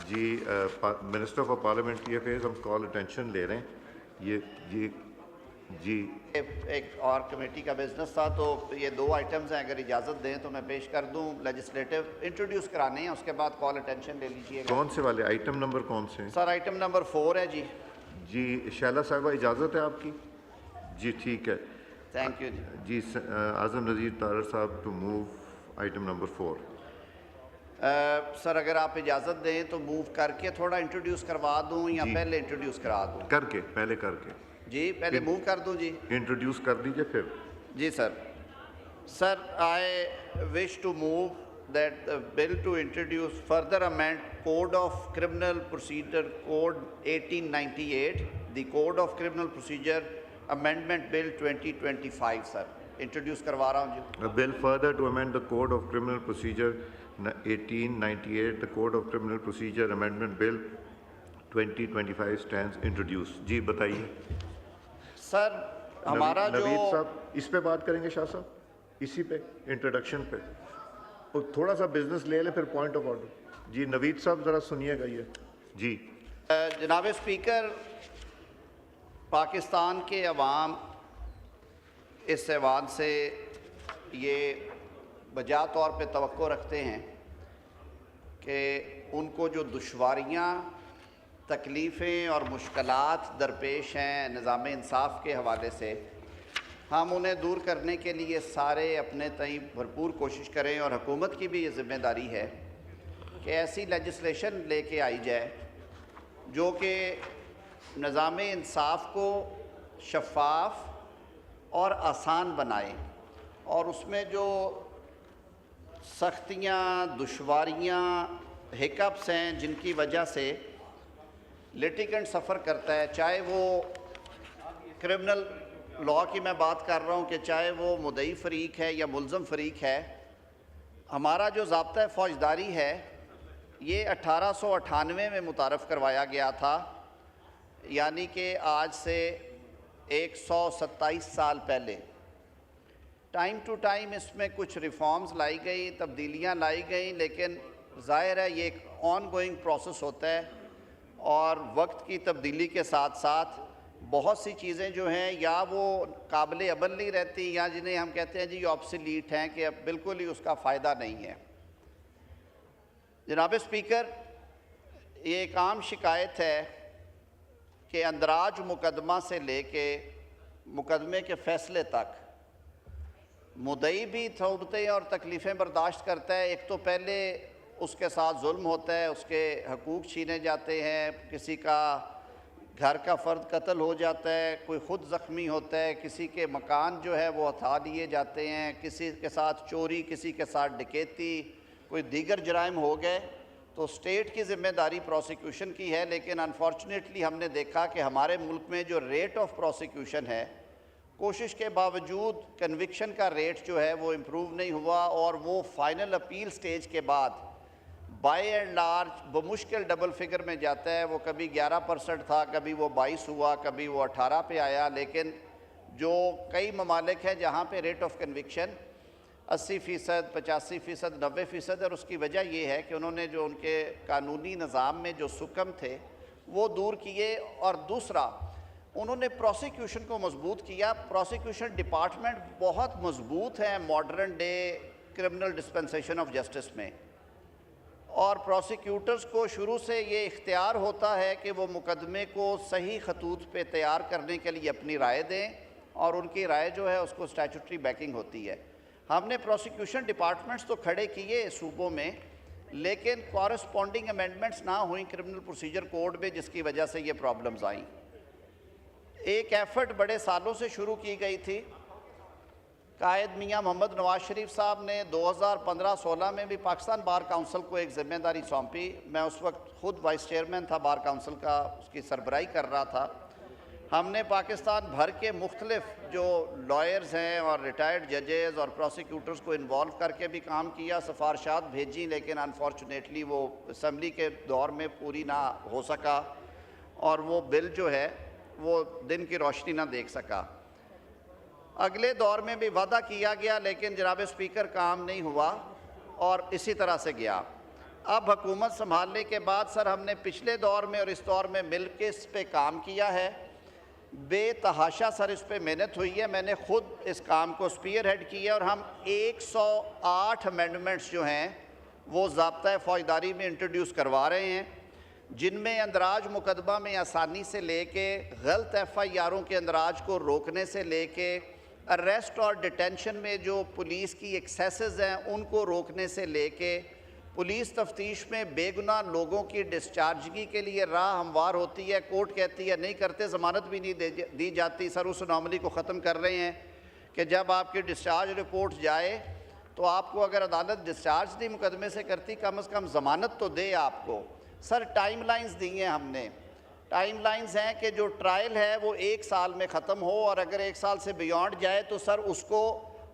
G minister for parliamentary affairs ہم call attention لے رہے ہیں. یہ جی ایک اور کمیٹی کا بزنس تھا تو یہ 2 آئٹمز ہیں، اگر اجازت دیں تو میں پیش کر دوں. لیجسلیٹو انٹروڈیوس کرانے ہیں، اس کے بعد کال اٹینشن لے لیجیے گا. کون سے والے آئٹم نمبر کون سے ہیں؟ سر آئٹم نمبر 4 ہے جی. جی شیلا صاحبہ اجازت ہے آپ کی؟ جی ٹھیک ہے. تھینک یو جی. جی اعظم نذیر طاہر صاحب ٹو موو آئٹم نمبر 4. سر اگر آپ اجازت دیں تو موو کر کے تھوڑا انٹروڈیوس کروا دوں یا جی پہلے انٹروڈیوس کرا دوں؟ پہلے کر کے جی پہلے موو کر دوں جی. انٹروڈیوس کر دیجئے پھر. جی sir. Sir I wish to move that the bill to introduce further amend Code of Criminal Procedure Code 1898, the Code of Criminal Procedure Amendment Bill 2025 sir. Introduce کروا رہا ہوں جی. A bill further to amend the Code of Criminal Procedure 1898, the Code of Criminal Procedure Amendment Bill 2025 stands introduced. جی بتائیے. سر ہمارا جو نوید صاحب اس پہ بات کریں گے شاہ صاحب، اسی پہ انٹروڈکشن پہ، اور تھوڑا سا بزنس لے لیں پھر پوائنٹ آف آرڈر. جی نوید صاحب ذرا سنیے گا یہ. جی جناب اسپیکر، پاکستان کے عوام اس ایوان سے یہ بجا طور پہ توقع رکھتے ہیں کہ ان کو جو دشواریاں، تکلیفیں اور مشکلات درپیش ہیں نظام انصاف کے حوالے سے، ہم انہیں دور کرنے کے لیے سارے اپنے تئیں بھرپور کوشش کریں، اور حکومت کی بھی یہ ذمہ داری ہے کہ ایسی لیجسلیشن لے کے آئی جائے جو کہ نظام انصاف کو شفاف اور آسان بنائے، اور اس میں جو سختیاں، دشواریاں، ہیکپس ہیں جن کی وجہ سے لٹیگنٹ سفر کرتا ہے، چاہے وہ کرمنل لاء کی میں بات کر رہا ہوں کہ چاہے وہ مدعی فریق ہے یا ملزم فریق ہے. ہمارا جو ضابطۂ فوجداری ہے یہ 1898 میں متعارف کروایا گیا تھا، یعنی کہ آج سے 127 سال پہلے. ٹائم ٹو ٹائم اس میں کچھ ریفارمز لائی گئی، تبدیلیاں لائی گئیں، لیکن ظاہر ہے یہ ایک آن گوئنگ پروسیس ہوتا ہے، اور وقت کی تبدیلی کے ساتھ ساتھ بہت سی چیزیں جو ہیں یا وہ قابل عمل نہیں رہتی، یا جنہیں ہم کہتے ہیں جی یہ آبسلیٹ ہیں کہ اب بالکل ہی اس کا فائدہ نہیں ہے. جناب اسپیکر، یہ ایک عام شکایت ہے کہ اندراج مقدمہ سے لے کے مقدمے کے فیصلے تک مدعی بھی تہمتیں اور تکلیفیں برداشت کرتا ہے. ایک تو پہلے اس کے ساتھ ظلم ہوتا ہے، اس کے حقوق چھینے جاتے ہیں، کسی کا گھر کا فرد قتل ہو جاتا ہے، کوئی خود زخمی ہوتا ہے، کسی کے مکان جو ہے وہ ہتھا لیے جاتے ہیں، کسی کے ساتھ چوری، کسی کے ساتھ ڈکیتی، کوئی دیگر جرائم ہو گئے، تو اسٹیٹ کی ذمہ داری پروسیکیوشن کی ہے. لیکن انفارچونیٹلی ہم نے دیکھا کہ ہمارے ملک میں جو ریٹ آف پروسیکیوشن ہے، کوشش کے باوجود کنوکشن کا ریٹ جو ہے وہ امپروو نہیں ہوا، اور وہ فائنل اپیل سٹیج کے بعد بائی اینڈ لارج بمشکل ڈبل فگر میں جاتا ہے. وہ کبھی 11% تھا، کبھی وہ 22 ہوا، کبھی وہ 18 پہ آیا. لیکن جو کئی ممالک ہیں جہاں پہ ریٹ آف کنوکشن 80%، 85%، 90%، اور اس کی وجہ یہ ہے کہ انہوں نے جو ان کے قانونی نظام میں جو سکم تھے وہ دور کیے، اور دوسرا انہوں نے پروسیکیوشن کو مضبوط کیا. پروسیکیوشن ڈپارٹمنٹ بہت مضبوط ہے modern day criminal dispensation of justice میں، اور پروسیکیوٹرز کو شروع سے یہ اختیار ہوتا ہے کہ وہ مقدمے کو صحیح خطوط پہ تیار کرنے کے لیے اپنی رائے دیں، اور ان کی رائے جو ہے اس کو اسٹیچوٹری بیکنگ ہوتی ہے. ہم نے پروسیکیوشن ڈپارٹمنٹس تو کھڑے کیے صوبوں میں، لیکن کورسپونڈنگ امینڈمنٹس نہ ہوئیں کرمنل پروسیجر کوڈ میں، جس کی وجہ سے یہ پرابلمز آئیں. ایک ایفرٹ بڑے سالوں سے شروع کی گئی تھی. قائد میاں محمد نواز شریف صاحب نے 2015-16 میں بھی پاکستان بار کونسل کو ایک ذمہ داری سونپی. میں اس وقت خود وائس چیئرمین تھا بار کونسل کا، اس کی سربراہی کر رہا تھا. ہم نے پاکستان بھر کے مختلف جو لائرز ہیں اور ریٹائرڈ ججز اور پروسیکیوٹرز کو انوالو کر کے بھی کام کیا، سفارشات بھیجیں، لیکن انفارچونیٹلی وہ اسمبلی کے دور میں پوری نہ ہو سکا، اور وہ بل جو ہے وہ دن کی روشنی نہ دیکھ سکا. اگلے دور میں بھی وعدہ کیا گیا، لیکن جناب اسپیکر کام نہیں ہوا، اور اسی طرح سے گیا. اب حکومت سنبھالنے کے بعد سر ہم نے پچھلے دور میں اور اس دور میں مل کے اس پہ کام کیا ہے. بے تحاشا سر اس پہ محنت ہوئی ہے. میں نے خود اس کام کو اسپیئر ہیڈ کیا اور ہم 108 امینڈمنٹس جو ہیں وہ ضابطۂ فوجداری میں انٹروڈیوس کروا رہے ہیں، جن میں اندراج مقدمہ میں آسانی سے لے کے غلط ایف آئی آروں کے اندراج کو روکنے سے لے کے اریسٹ اور ڈیٹینشن میں جو پولیس کی ایکسیسز ہیں ان کو روکنے سے لے کے پولیس تفتیش میں بے گناہ لوگوں کی ڈسچارجگی کے لیے راہ ہموار ہوتی ہے، کورٹ کہتی ہے نہیں کرتے، ضمانت بھی نہیں دی جاتی. سر اس انوملی کو ختم کر رہے ہیں کہ جب آپ کی ڈسچارج رپورٹ جائے تو آپ کو اگر عدالت ڈسچارج نہیں مقدمے سے کرتی کم از کم ضمانت تو دے آپ کو. سر ٹائم لائنز دی ہیں ہم نے. ٹائم لائنز ہیں کہ جو ٹرائل ہے وہ 1 سال میں ختم ہو، اور اگر 1 سال سے بیونڈ جائے تو سر اس کو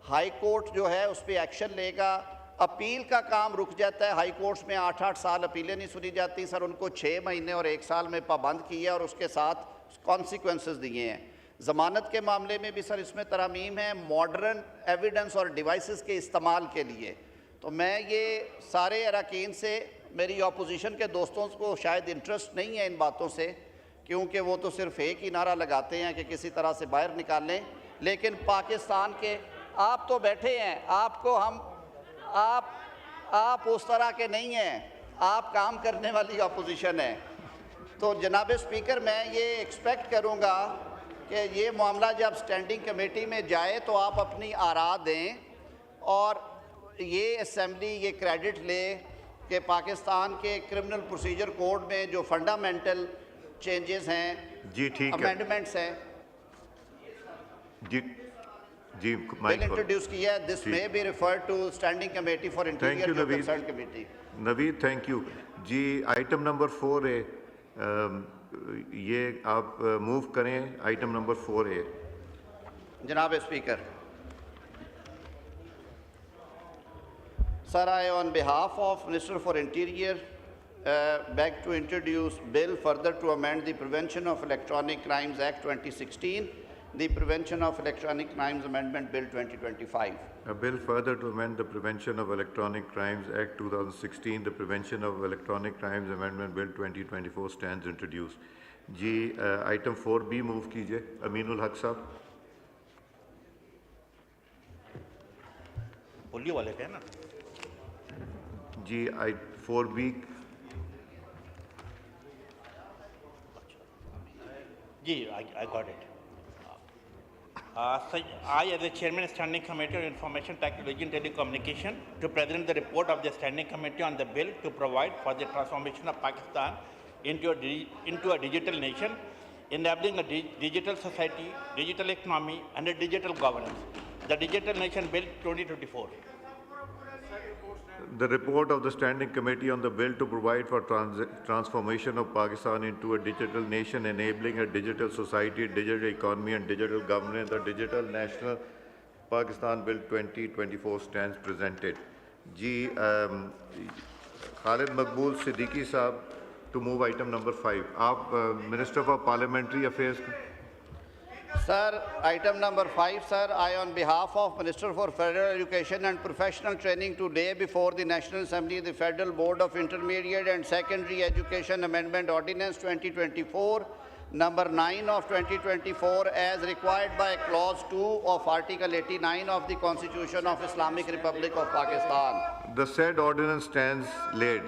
ہائی کورٹ جو ہے اس پہ ایکشن لے گا. اپیل کا کام رک جاتا ہے، ہائی کورٹس میں 8 سال اپیلیں نہیں سنی جاتی. سر ان کو 6 مہینے اور 1 سال میں پابند کیا اور اس کے ساتھ کانسیکوینسز دیے ہیں. ضمانت کے معاملے میں بھی سر اس میں ترامیم ہے ماڈرن ایویڈنس اور ڈیوائسز کے استعمال کے لیے. تو میں یہ سارے اراکین سے، میری اپوزیشن کے دوستوں کو شاید انٹرسٹ نہیں ہے ان باتوں سے، کیونکہ وہ تو صرف ایک ہی نعرہ لگاتے ہیں کہ کسی طرح سے باہر نکالیں، لیکن پاکستان کے آپ تو بیٹھے ہیں، آپ کو ہم آپ اس طرح کے نہیں ہیں، آپ کام کرنے والی اپوزیشن ہے. تو جناب اسپیکر میں یہ ایکسپیکٹ کروں گا کہ یہ معاملہ جب اسٹینڈنگ کمیٹی میں جائے تو آپ اپنی آراء دیں اور یہ اسمبلی یہ کریڈٹ لے کہ پاکستان کے کرمنل پروسیجر کوڈ میں جو فنڈامنٹل چینجز ہیں، جی ٹھیک ہے، امینڈمنٹس ہیں، جی بل انٹروڈیوس کیا ہے. This may be referred to standing committee for interior جو concern committee. Naveed thank you. جی آئٹم نمبر 4 ہے، یہ آپ موو کریں. آئٹم نمبر 4 ہے. جناب speaker Sir, I on behalf of Minister for Interior beg to introduce bill further to amend the Prevention of Electronic Crimes Act 2016, the Prevention of Electronic Crimes Amendment Bill 2025. A bill further to amend the Prevention of Electronic Crimes Act 2016, the Prevention of Electronic Crimes Amendment Bill 2024 stands introduced. جی item 4B move کیجئے. امین الحق صاحب. Polio والے کا ہے نا جی 4B. G I got it. I, as the Chairman of Standing Committee on Information Technology and Telecommunication, to present the report of the Standing Committee on the bill to provide for the transformation of Pakistan into a digital nation, enabling a digital society, digital economy, and a digital governance. The Digital Nation Bill 2024. The report of the Standing Committee on the bill to provide for transformation of Pakistan into a digital nation, enabling a digital society, digital economy and digital governance, the Digital National Pakistan Bill 2024 stands presented. Ji Khalid Maqbool Siddiqui Saab to move item number 5. Aap Minister for Parliamentary Affairs. Sir, item number 5, sir, I on behalf of Minister for Federal Education and Professional Training to lay before the National Assembly the Federal Board of Intermediate and Secondary Education Amendment Ordinance 2024, number 9 of 2024, as required by clause 2 of Article 89 of the Constitution of Islamic Republic of Pakistan. The said ordinance stands laid.